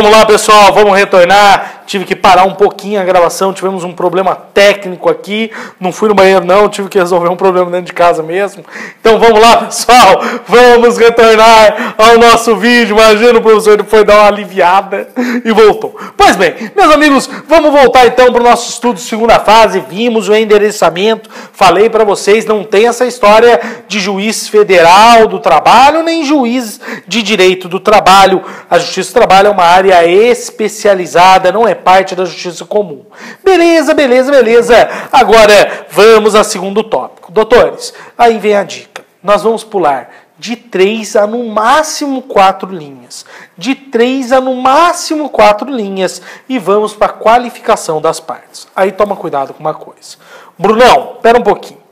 Vamos lá, pessoal, vamos retornar. Tive que parar um pouquinho a gravação, tivemos um problema técnico aqui. Não fui no banheiro não, tive que resolver um problema dentro de casa mesmo. Então vamos lá, pessoal, vamos retornar ao nosso vídeo. Imagina, o professor foi dar uma aliviada e voltou. Pois bem, meus amigos, vamos voltar então para o nosso estudo de segunda fase. Vimos o endereçamento, falei para vocês, não tem essa história de juiz federal do trabalho, nem juiz de direito do trabalho. A justiça do trabalho é uma área especializada, não é parte da justiça comum. Beleza, beleza, beleza. Agora vamos ao segundo tópico. Doutores, aí vem a dica. Nós vamos pular de 3 a no máximo 4 linhas. De 3 a no máximo 4 linhas e vamos para a qualificação das partes. Aí toma cuidado com uma coisa. Brunão, espera um pouquinho.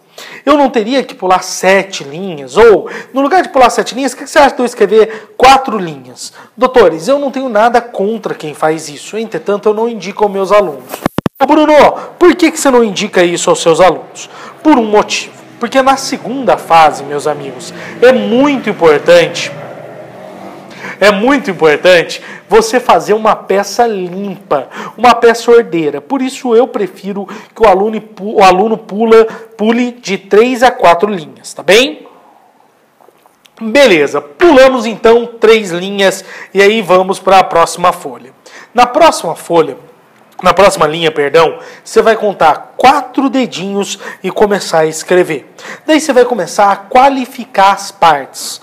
Eu não teria que pular 7 linhas? Ou, no lugar de pular 7 linhas, o que você acha de eu escrever 4 linhas? Doutores, eu não tenho nada contra quem faz isso. Entretanto, eu não indico aos meus alunos. Ô Bruno, por que você não indica isso aos seus alunos? Por um motivo. Porque na segunda fase, meus amigos, é muito importante você fazer uma peça limpa, uma peça ordeira. Por isso eu prefiro que o aluno pule de 3 a 4 linhas, tá bem? Beleza, pulamos então 3 linhas e aí vamos para a próxima folha. Na próxima linha, você vai contar 4 dedinhos e começar a escrever. Daí você vai começar a qualificar as partes.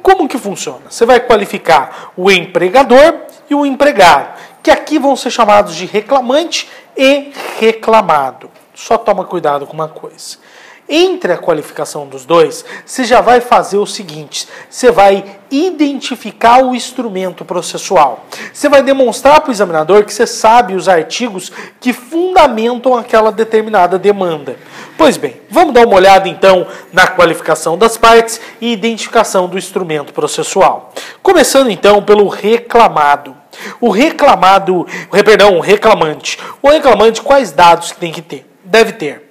Como que funciona? Você vai qualificar o empregador e o empregado, que aqui vão ser chamados de reclamante e reclamado. Só toma cuidado com uma coisa. Entre a qualificação dos dois, você já vai fazer o seguinte, você vai identificar o instrumento processual. Você vai demonstrar para o examinador que você sabe os artigos que fundamentam aquela determinada demanda. Pois bem, vamos dar uma olhada então na qualificação das partes e identificação do instrumento processual. Começando então pelo reclamado. O reclamante. O reclamante, quais dados que tem que ter? Deve ter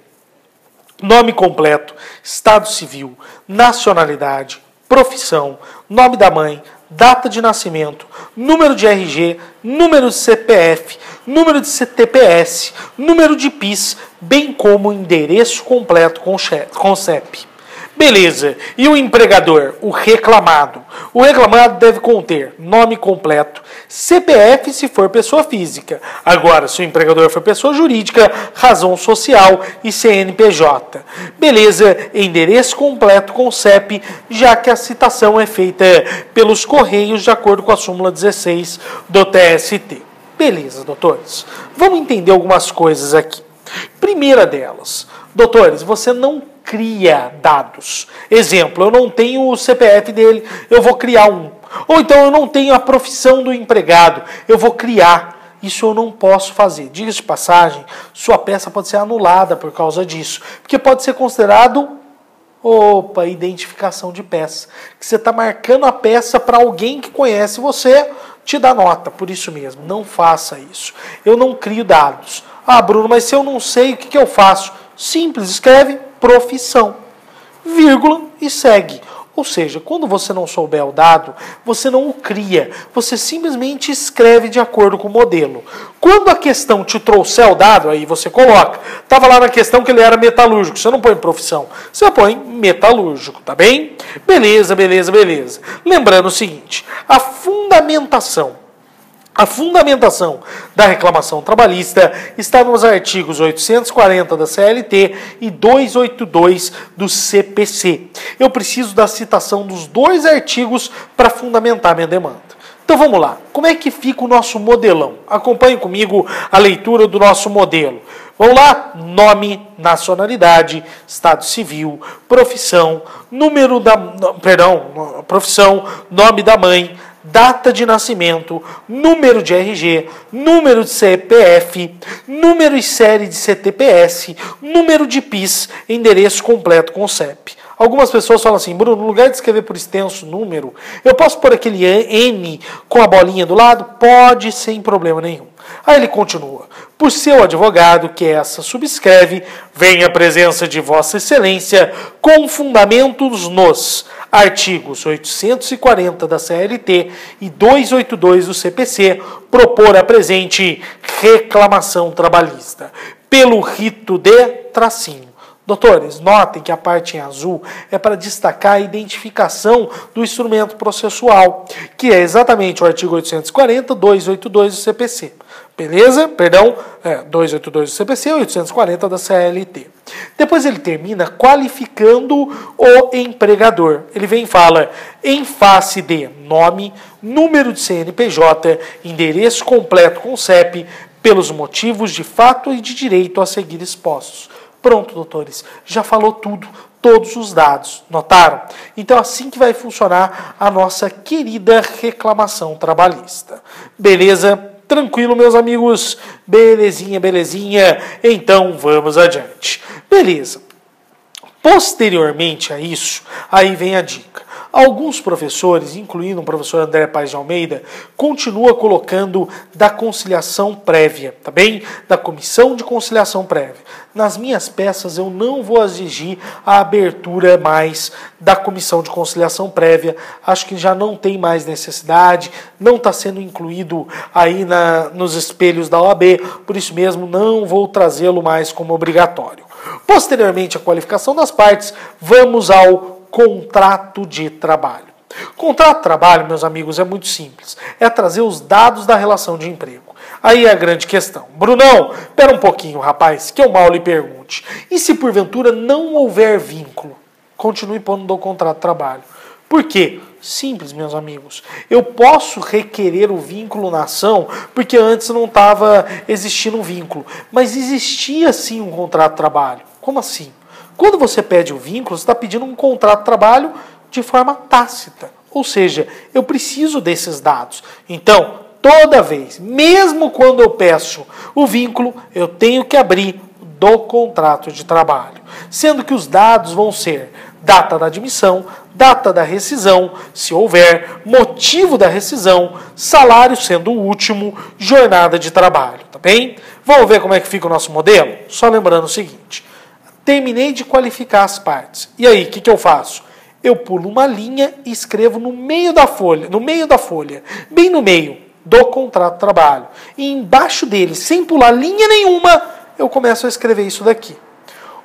nome completo, estado civil, nacionalidade, profissão, nome da mãe, data de nascimento, número de RG, número de CPF, número de CTPS, número de PIS, bem como endereço completo com CEP. Beleza. E o empregador, o reclamado? O reclamado deve conter nome completo, CPF se for pessoa física. Agora, se o empregador for pessoa jurídica, razão social e CNPJ. Beleza. Endereço completo com CEP, já que a citação é feita pelos Correios de acordo com a súmula 16 do TST. Beleza, doutores. Vamos entender algumas coisas aqui. Primeira delas, doutores, você não cria dados. Exemplo, eu não tenho o CPF dele, eu vou criar um. Ou então eu não tenho a profissão do empregado, eu vou criar. Isso eu não posso fazer. Diga-se de passagem, sua peça pode ser anulada por causa disso. Porque pode ser considerado, identificação de peça. Que você está marcando a peça para alguém que conhece você, te dá nota. Por isso mesmo, não faça isso. Eu não crio dados. Ah, Bruno, mas se eu não sei, o que eu faço? Simples, escreve profissão, vírgula e segue. Ou seja, quando você não souber o dado, você não o cria, você simplesmente escreve de acordo com o modelo. Quando a questão te trouxer o dado, aí você coloca. Estava lá na questão que ele era metalúrgico, você não põe profissão, você põe metalúrgico, tá bem? Beleza, beleza, beleza. Lembrando o seguinte, a fundamentação da reclamação trabalhista está nos artigos 840 da CLT e 282 do CPC. Eu preciso da citação dos 2 artigos para fundamentar minha demanda. Então vamos lá. Como é que fica o nosso modelão? Acompanhe comigo a leitura do nosso modelo. Vamos lá? Nome, nacionalidade, estado civil, profissão, profissão, nome da mãe, data de nascimento, número de RG, número de CPF, número e série de CTPS, número de PIS, endereço completo com CEP. Algumas pessoas falam assim, Bruno, no lugar de escrever por extenso número, eu posso pôr aquele N com a bolinha do lado? Pode, sem problema nenhum. Aí ele continua: por seu advogado, que essa subscreve, vem a presença de Vossa Excelência com fundamentos nos artigos 840 da CLT e 282 do CPC, propor a presente reclamação trabalhista, pelo rito de tracinho. Doutores, notem que a parte em azul é para destacar a identificação do instrumento processual, que é exatamente o artigo 840, 282 do CPC. Beleza? Perdão, 282 do CPC e 840 da CLT. Depois ele termina qualificando o empregador. Ele vem e fala: em face de nome, número de CNPJ, endereço completo com CEP, pelos motivos de fato e de direito a seguir expostos. Pronto, doutores, já falou tudo, todos os dados, notaram? Então assim que vai funcionar a nossa querida reclamação trabalhista. Beleza? Tranquilo, meus amigos? Belezinha, belezinha? Então vamos adiante. Beleza. Posteriormente a isso, aí vem a dica. Alguns professores, incluindo o professor André Paes de Almeida, continua colocando da conciliação prévia, tá bem? Da comissão de conciliação prévia. Nas minhas peças eu não vou exigir a abertura mais da comissão de conciliação prévia. Acho que já não tem mais necessidade, não está sendo incluído aí nos espelhos da OAB, por isso mesmo não vou trazê-lo mais como obrigatório. Posteriormente à qualificação das partes, vamos ao contrato de trabalho. Contrato de trabalho, meus amigos, é muito simples. É trazer os dados da relação de emprego. Aí é a grande questão. Brunão, espera um pouquinho, rapaz, que eu mal lhe pergunte. E se porventura não houver vínculo? Continue pondo no contrato de trabalho. Por quê? Simples, meus amigos. Eu posso requerer o vínculo na ação porque antes não estava existindo um vínculo. Mas existia sim um contrato de trabalho. Como assim? Quando você pede o vínculo, você está pedindo um contrato de trabalho de forma tácita. Ou seja, eu preciso desses dados. Então, toda vez, mesmo quando eu peço o vínculo, eu tenho que abrir do contrato de trabalho. Sendo que os dados vão ser data da admissão, data da rescisão, se houver, motivo da rescisão, salário sendo o último, jornada de trabalho, tá bem? Vamos ver como é que fica o nosso modelo? Só lembrando o seguinte: terminei de qualificar as partes. E aí, o que eu faço? Eu pulo uma linha e escrevo no meio da folha, bem no meio do contrato de trabalho. E embaixo dele, sem pular linha nenhuma, eu começo a escrever isso daqui.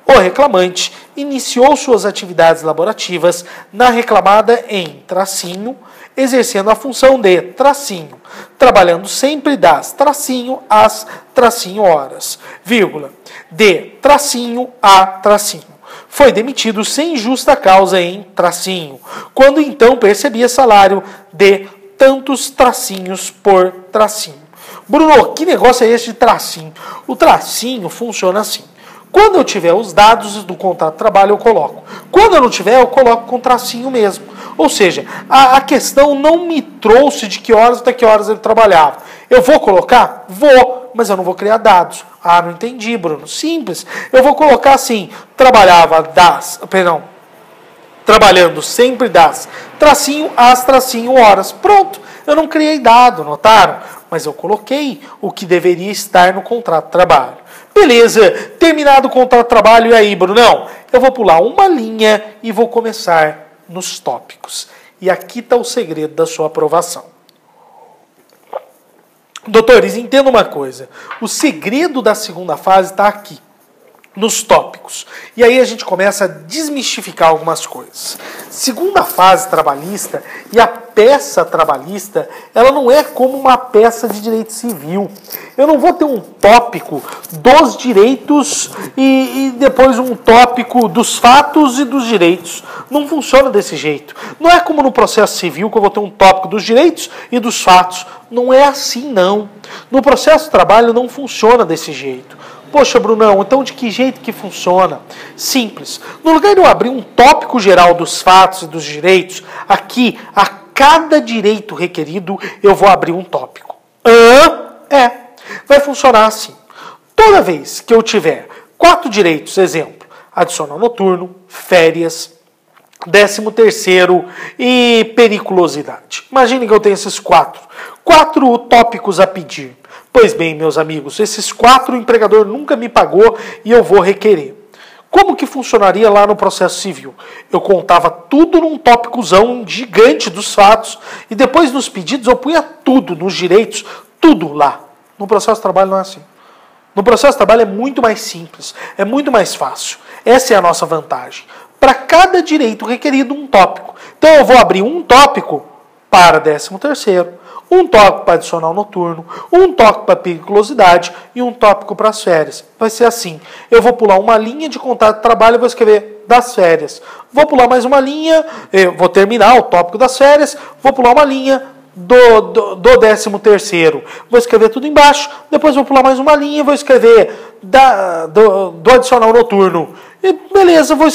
O reclamante iniciou suas atividades laborativas na reclamada em tracinho, exercendo a função de tracinho, trabalhando sempre das tracinho às tracinho horas, vírgula, de tracinho a tracinho. Foi demitido sem justa causa em tracinho, quando então percebia salário de tantos tracinhos por tracinho. Bruno, que negócio é esse de tracinho? O tracinho funciona assim. Quando eu tiver os dados do contrato de trabalho, eu coloco. Quando eu não tiver, eu coloco com tracinho mesmo. Ou seja, a questão não me trouxe de que horas até que horas ele trabalhava. Eu vou colocar? Vou, mas eu não vou criar dados. Ah, não entendi, Bruno. Simples. Eu vou colocar assim, trabalhando sempre das tracinho às tracinho horas. Pronto, eu não criei dado, notaram? Mas eu coloquei o que deveria estar no contrato de trabalho. Beleza, terminado o contrato de trabalho, e aí, Brunão? Eu vou pular uma linha e vou começar nos tópicos. E aqui está o segredo da sua aprovação. Doutores, entenda uma coisa. O segredo da segunda fase está aqui, nos tópicos. E aí a gente começa a desmistificar algumas coisas. Segunda fase trabalhista e a peça trabalhista, ela não é como uma peça de direito civil. Eu não vou ter um tópico dos direitos e depois um tópico dos fatos e dos direitos. Não funciona desse jeito. Não é como no processo civil que eu vou ter um tópico dos direitos e dos fatos. Não é assim, não. No processo de trabalho não funciona desse jeito. Poxa, Brunão, então de que jeito que funciona? Simples. No lugar de eu abrir um tópico geral dos fatos e dos direitos, aqui, a cada direito requerido, eu vou abrir um tópico. Vai funcionar assim. Toda vez que eu tiver 4 direitos, exemplo, adicional noturno, férias, 13º e periculosidade. Imagine que eu tenho esses 4 tópicos a pedir. Pois bem, meus amigos, esses 4 o empregador nunca me pagou e eu vou requerer. Como que funcionaria lá no processo civil? Eu contava tudo num tópicozão gigante dos fatos e depois nos pedidos eu punha tudo, nos direitos, tudo lá. No processo de trabalho não é assim. No processo de trabalho é muito mais simples, é muito mais fácil. Essa é a nossa vantagem. Para cada direito requerido, um tópico. Então eu vou abrir um tópico para 13º, um tópico para adicional noturno, um tópico para periculosidade e um tópico para as férias. Vai ser assim. Eu vou pular uma linha de contrato de trabalho e vou escrever das férias. Vou pular mais uma linha, vou terminar o tópico das férias, vou pular uma linha do 13º. Vou escrever tudo embaixo, depois vou pular mais uma linha e vou escrever do adicional noturno. E beleza, vou